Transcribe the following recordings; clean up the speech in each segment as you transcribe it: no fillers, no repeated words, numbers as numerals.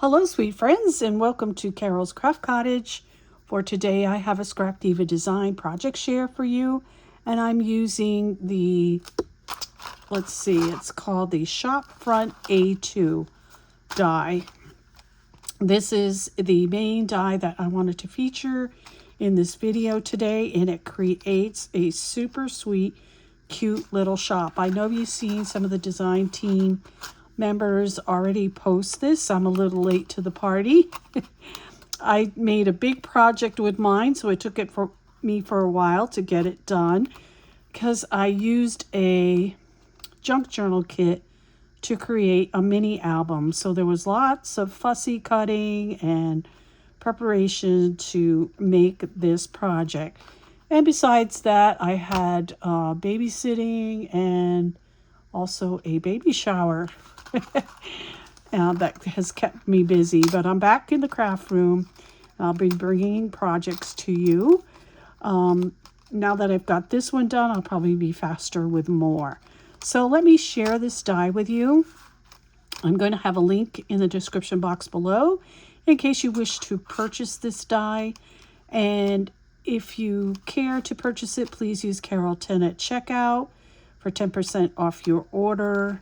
Hello, sweet friends, and welcome to Carol's Craft Cottage. For today, I have a Scrapdiva design project share for you, and I'm using the, it's called the Shop Front A2 die. This is the main die that I wanted to feature in this video today, and it creates a super sweet, cute little shop. I know you've seen some of the design team members already post this. I'm a little late to the party. I made a big project with mine, so it took it for me for a while to get it done because I used a junk journal kit to create a mini album. So there was lots of fussy cutting and preparation to make this project. And besides that, I had babysitting and also a baby shower. That has kept me busy, but I'm back in the craft room. I'll be bringing projects to you. Now that I've got this one done, I'll probably be faster with more. So let me share this die with you. I'm going to have a link in the description box below in case you wish to purchase this die. And if you care to purchase it, please use Carol10 at checkout for 10% off your order.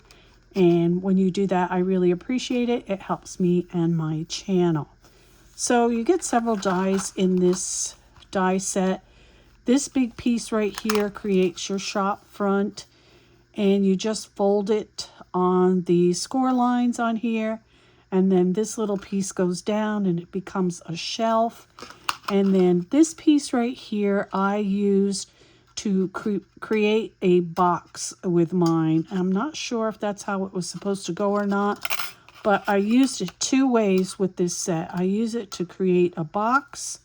And when you do that, I really appreciate it. It helps me and my channel. So you get several dies in this die set. This big piece right here creates your shop front, and you just fold it on the score lines on here. And then this little piece goes down and it becomes a shelf. And then this piece right here, I used to create a box with mine. I'm not sure if that's how it was supposed to go or not, but I used it two ways with this set. I used it to create a box,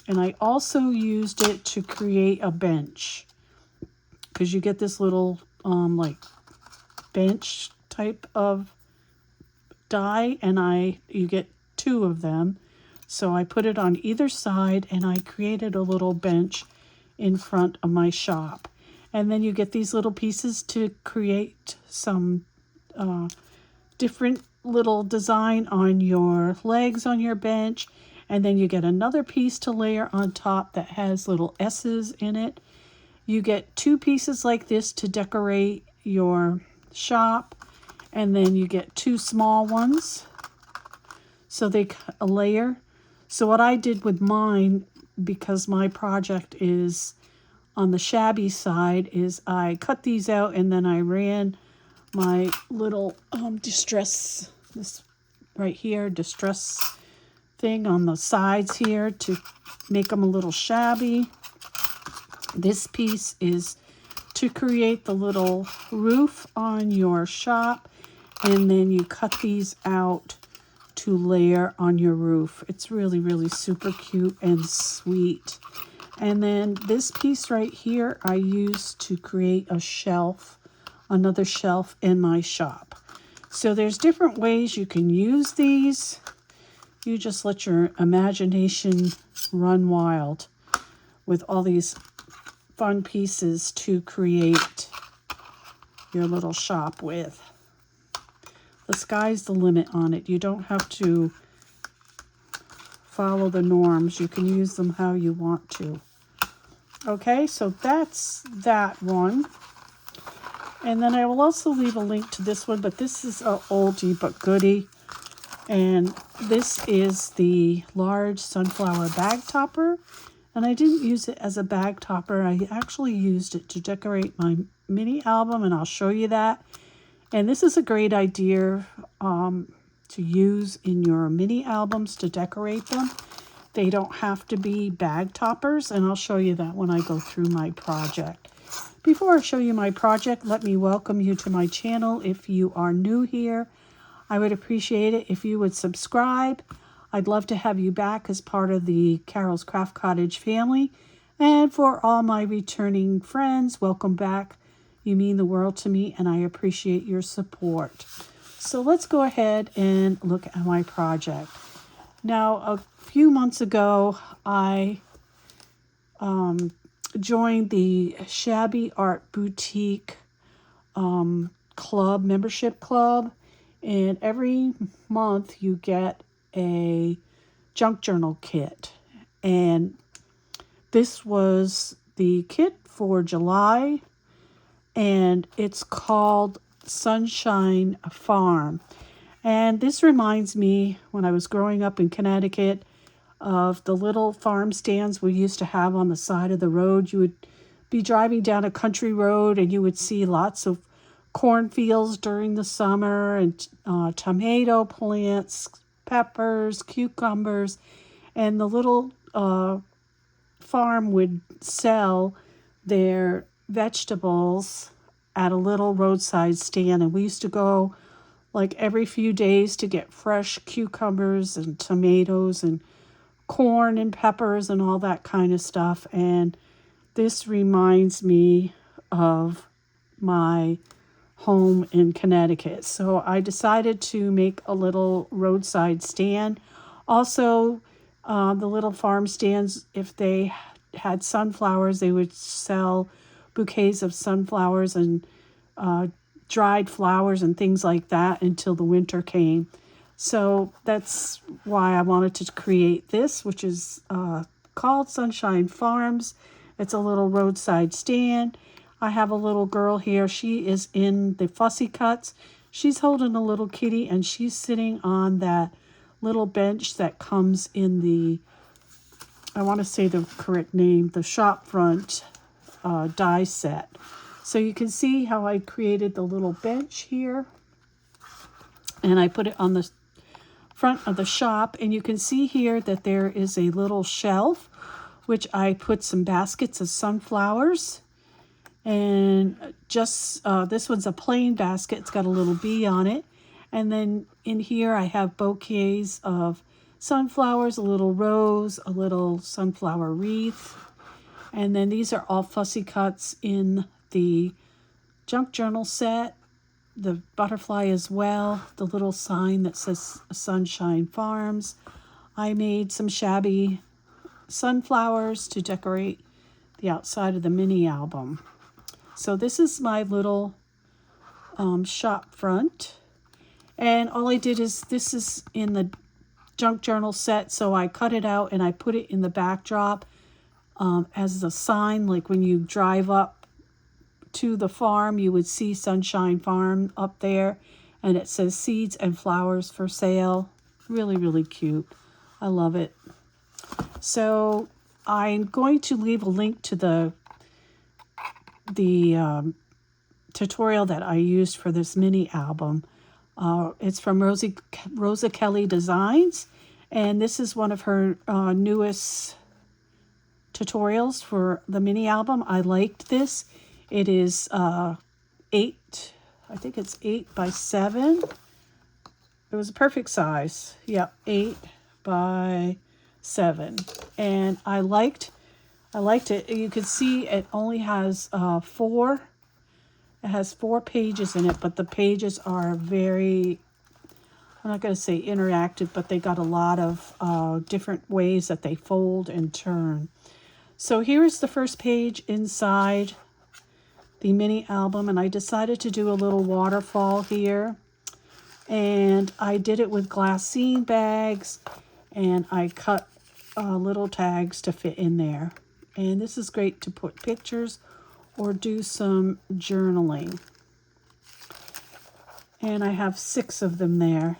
and I also used it to create a bench, because you get this little like bench type of die, and you get two of them. So I put it on either side, and I created a little bench in front of my shop. And then you get these little pieces to create some different little design on your legs on your bench. And then you get another piece to layer on top that has little S's in it. You get two pieces like this to decorate your shop. And then you get two small ones, so they a layer. So what I did with mine, because my project is on the shabby side, is I cut these out and then I ran my little distress, this right here, distress thing on the sides here to make them a little shabby. This piece is to create the little roof on your shop, and then you cut these out to layer on your roof. It's really, really super cute and sweet. And then this piece right here, I used to create a shelf, another shelf in my shop. So there's different ways you can use these. You just let your imagination run wild with all these fun pieces to create your little shop with. The sky's the limit on it. You don't have to follow the norms. You can use them how you want to. Okay, so that's that one. And then I will also leave a link to this one, but this is an oldie but goodie. And this is the large sunflower bag topper. And I didn't use it as a bag topper. I actually used it to decorate my mini album, and I'll show you that. And this is a great idea to use in your mini albums to decorate them. They don't have to be bag toppers, and I'll show you that when I go through my project. Before I show you my project, let me welcome you to my channel. If you are new here, I would appreciate it if you would subscribe. I'd love to have you back as part of the Carol's Craft Cottage family. And for all my returning friends, welcome back. You mean the world to me, and I appreciate your support. So let's go ahead and look at my project. Now, a few months ago, I joined the Shabby Art Boutique club, membership club. And every month you get a junk journal kit. And this was the kit for July, and it's called Sunshine Farm. And this reminds me, when I was growing up in Connecticut, of the little farm stands we used to have on the side of the road. You would be driving down a country road and you would see lots of cornfields during the summer, and tomato plants, peppers, cucumbers, and the little farm would sell their vegetables at a little roadside stand. And we used to go like every few days to get fresh cucumbers and tomatoes and corn and peppers and all that kind of stuff. And this reminds me of my home in Connecticut. So I decided to make a little roadside stand. Also, the little farm stands, if they had sunflowers, they would sell bouquets of sunflowers and dried flowers and things like that until the winter came. So that's why I wanted to create this, which is called Sunshine Farms. It's a little roadside stand. I have a little girl here. She is in the Fussy Cuts. She's holding a little kitty, and she's sitting on that little bench that comes in the, I want to say the correct name, the shop front die set. So you can see how I created the little bench here, and I put it on the front of the shop. And you can see here that there is a little shelf, which I put some baskets of sunflowers. And just this one's a plain basket. It's got a little bee on it. And then in here I have bouquets of sunflowers, a little rose, a little sunflower wreath. And then these are all Fussy Cuts in the junk journal set. The butterfly as well, the little sign that says Sunshine Farms. I made some shabby sunflowers to decorate the outside of the mini album. So this is my little shop front. And all I did is, this is in the junk journal set, so I cut it out and I put it in the backdrop as a sign. Like when you drive up to the farm, you would see Sunshine Farm up there, and it says seeds and flowers for sale. Really, really cute. I love it. So I'm going to leave a link to the tutorial that I used for this mini album. It's from Rosa Kelly Designs, and this is one of her newest tutorials for the mini album. I liked this. It is 8, I think it's 8 by 7. It was a perfect size. Yep, 8 by 7. And I liked it. You can see it only has 4. It has 4 pages in it, but the pages are very, I'm not going to say interactive, but they got a lot of different ways that they fold and turn. So here's the first page inside the mini album, and I decided to do a little waterfall here. And I did it with glassine bags, and I cut little tags to fit in there. And this is great to put pictures or do some journaling. And I have 6 of them there.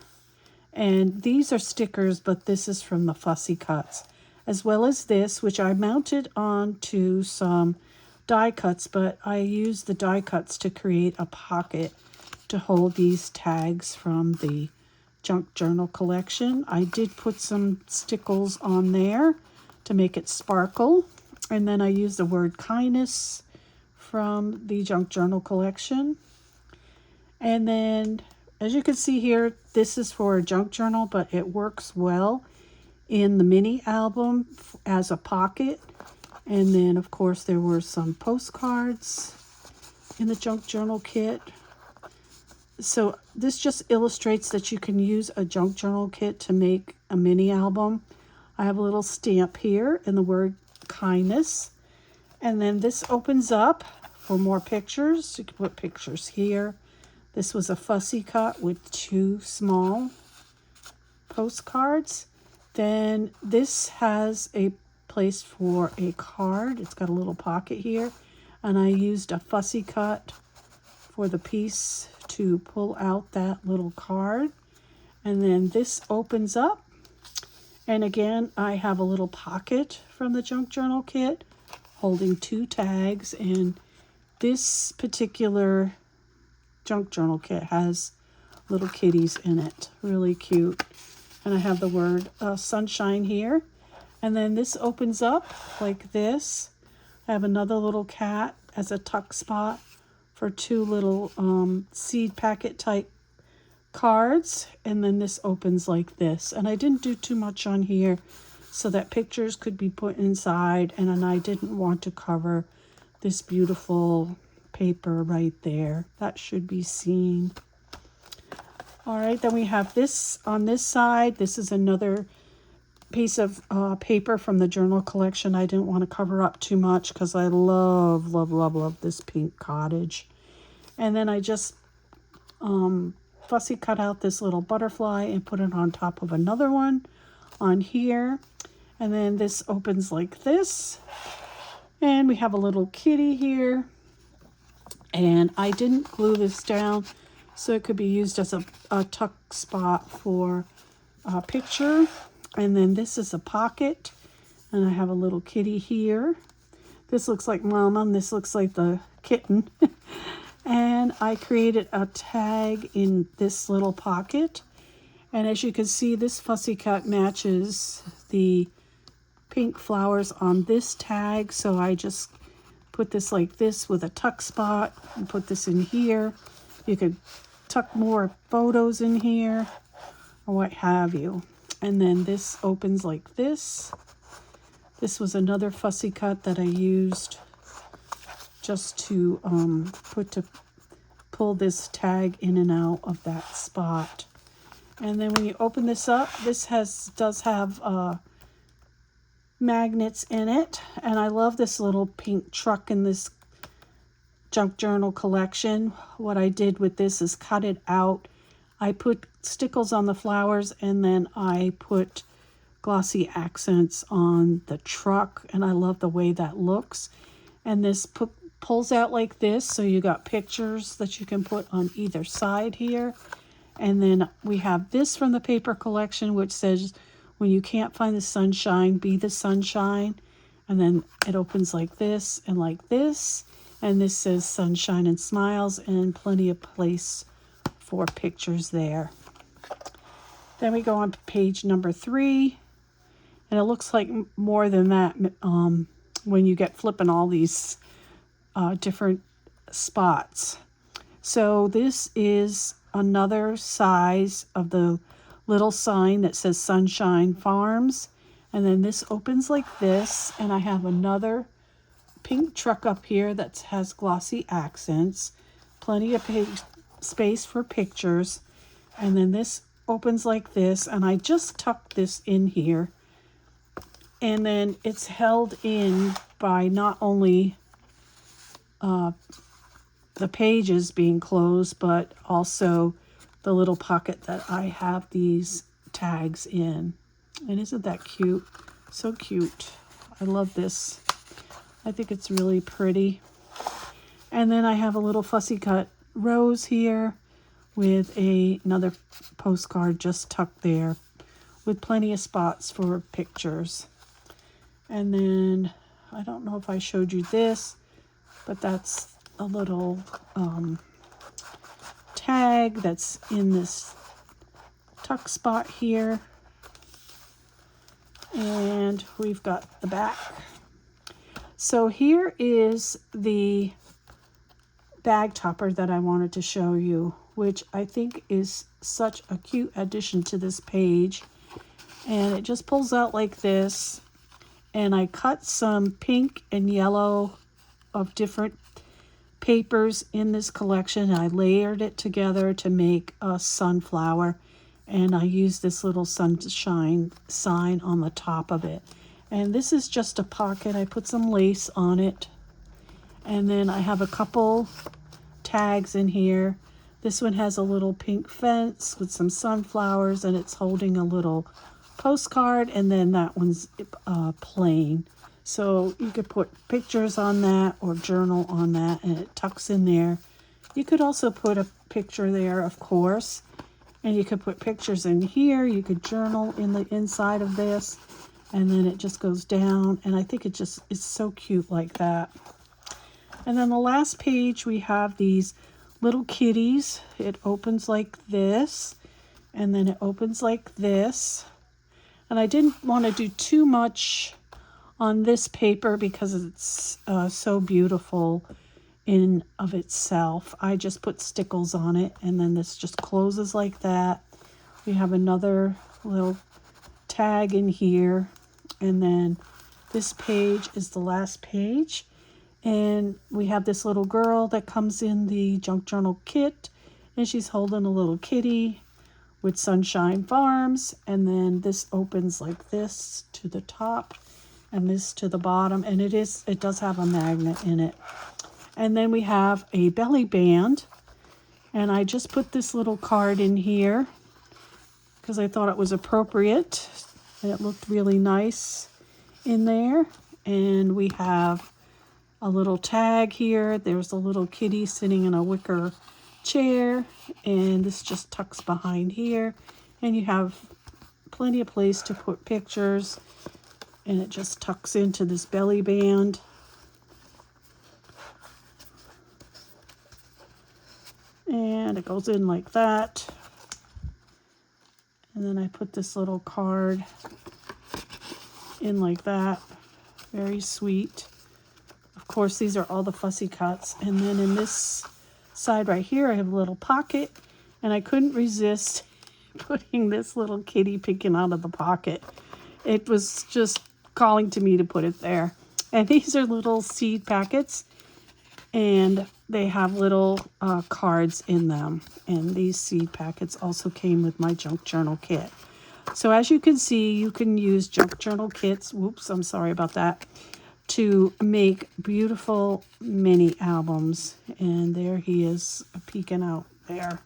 And these are stickers, but this is from the Fussy Cuts. As well as this, which I mounted onto some die cuts, but I used the die cuts to create a pocket to hold these tags from the junk journal collection. I did put some stickles on there to make it sparkle. And then I used the word kindness from the junk journal collection. And then, as you can see here, this is for a junk journal, but it works well in the mini album as a pocket. And then, of course, there were some postcards in the junk journal kit. So this just illustrates that you can use a junk journal kit to make a mini album. I have a little stamp here and the word kindness. And then this opens up for more pictures. You can put pictures here. This was a Fussy Cut with 2 small postcards. Then this has a place for a card. It's got a little pocket here, and I used a fussy cut for the piece to pull out that little card. And then this opens up, and again I have a little pocket from the junk journal kit holding 2 tags, and this particular junk journal kit has little kitties in it, really cute. And I have the word sunshine here. And then this opens up like this. I have another little cat as a tuck spot for 2 little seed packet type cards. And then this opens like this. And I didn't do too much on here so that pictures could be put inside. And then I didn't want to cover this beautiful paper right there. That should be seen. All right, then we have this on this side. This is another piece of paper from the journal collection. I didn't want to cover up too much because I love, love, love, love this pink cottage. And then I just fussy cut out this little butterfly and put it on top of another one on here. And then this opens like this. And we have a little kitty here. And I didn't glue this down, so it could be used as a tuck spot for a picture. And then this is a pocket, and I have a little kitty here. This looks like Mama, and this looks like the kitten. And I created a tag in this little pocket. And as you can see, this fussy cut matches the pink flowers on this tag. So I just put this like this with a tuck spot and put this in here. You could tuck more photos in here or what have you. And then this opens like this. This was another fussy cut that I used just to pull this tag in and out of that spot. And then when you open this up, this does have magnets in it. And I love this little pink truck in this junk journal collection. What I did with this is cut it out. I put stickles on the flowers, and then I put glossy accents on the truck, and I love the way that looks. And this pulls out like this, so you got pictures that you can put on either side here. And then we have this from the paper collection, which says, when you can't find the sunshine, be the sunshine. And then it opens like this and like this. And this says sunshine and smiles, and plenty of place for pictures there. Then we go on to page number 3. And it looks like more than that when you get flipping all these different spots. So this is another size of the little sign that says Sunshine Farms. And then this opens like this. And I have another pink truck up here that has glossy accents. Plenty of space for pictures. And then this opens like this. And I just tucked this in here. And then it's held in by not only the pages being closed, but also the little pocket that I have these tags in. And isn't that cute? So cute. I love this. I think it's really pretty. And then I have a little fussy cut rose here with another postcard just tucked there with plenty of spots for pictures. And then I don't know if I showed you this, but that's a little tag that's in this tuck spot here. And we've got the back. So here is the bag topper that I wanted to show you, which I think is such a cute addition to this page. And it just pulls out like this. And I cut some pink and yellow of different papers in this collection. I layered it together to make a sunflower. And I used this little sunshine sign on the top of it. And this is just a pocket. I put some lace on it. And then I have a couple tags in here This one has a little pink fence with some sunflowers, and it's holding a little postcard, and then that one's plain. So you could put pictures on that or journal on that, and it tucks in there. You could also put a picture there, of course, and you could put pictures in here. You could journal in the inside of this, and then it just goes down, and I think it's so cute like that. And then the last page, we have these little kitties. It opens like this, and then it opens like this. And I didn't want to do too much on this paper because it's so beautiful in of itself. I just put stickles on it, and then this just closes like that. We have another little tag in here, and then this page is the last page. And we have this little girl that comes in the junk journal kit, and she's holding a little kitty with Sunshine Farms. And then this opens like this to the top and this to the bottom, and it does have a magnet in it. And then we have a belly band, and I just put this little card in here because I thought it was appropriate, and it looked really nice in there. And we have a little tag here. There's a little kitty sitting in a wicker chair, and this just tucks behind here, and you have plenty of place to put pictures, and it just tucks into this belly band. And it goes in like that. And then I put this little card in like that. Very sweet. Of course, these are all the fussy cuts. And then in this side right here, I have a little pocket, and I couldn't resist putting this little kitty peeking out of the pocket. It was just calling to me to put it there. And these are little seed packets, and they have little cards in them. And these seed packets also came with my junk journal kit. So as you can see, you can use junk journal kits, whoops, I'm sorry about that, to make beautiful mini albums. And there he is peeking out there.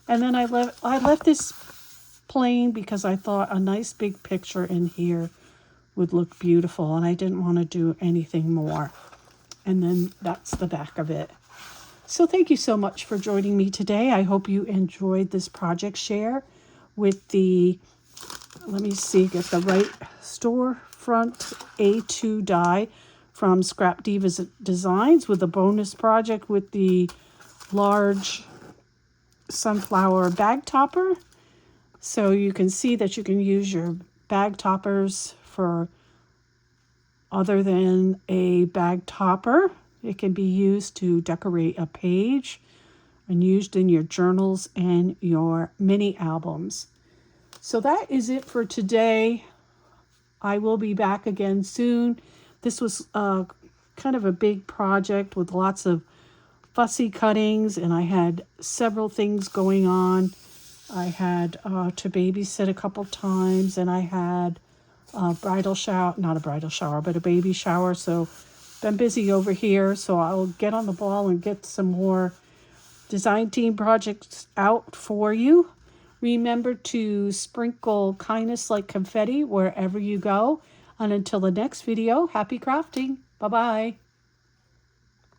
And then I left this plain because I thought a nice big picture in here would look beautiful, and I didn't want to do anything more. And then that's the back of it. So thank you so much for joining me today. I hope you enjoyed this project share with the, let me see, get the right storefront A2 die from Scrapdiva's Designs, with a bonus project with the large sunflower bag topper. So you can see that you can use your bag toppers for other than a bag topper. It can be used to decorate a page and used in your journals and your mini albums. So that is it for today. I will be back again soon. This was kind of a big project with lots of fussy cuttings, and I had several things going on. I had to babysit a couple times, and I had a bridal shower, not a bridal shower, but a baby shower. So been busy over here. So I'll get on the ball and get some more design team projects out for you. Remember to sprinkle kindness like confetti wherever you go. And until the next video, happy crafting. Bye-bye.